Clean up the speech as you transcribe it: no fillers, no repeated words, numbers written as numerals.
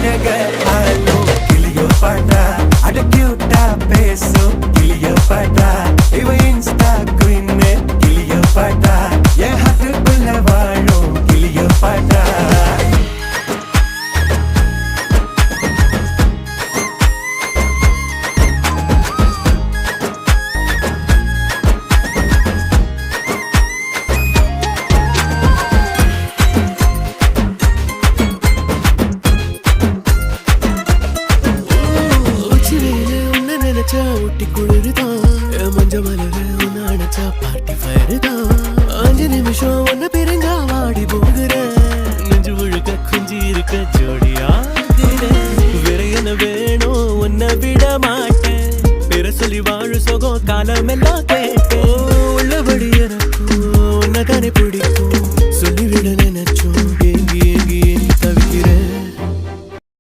அழக ஆலோ கிளியோ பாட்டா அட கியூட்டா பேசும் கிளியோ பாட்டா இவ இன்ஸ்டா குயின் கிளியோ பாட்டா என் ஹார்ட்டுக்குள்ள வாழும் கிளியோ பாட்டா ஊட்டி குளிர்தான் மஞ்ச மலர உன்ன அணைச்சா பார்ட்டி ஃபயர் தான் 5 நிமிஷம் ஒன்ன பிரிஞ்சா வாடி போகிற நெஞ்சு முழுக்க குஞ்சி இருக்க ஜோடியா வேற என்ன வேணும் உன்னை விட மாட்டேன் பேர சொல்லி வாழு சோகம் காலம் எல்லாம்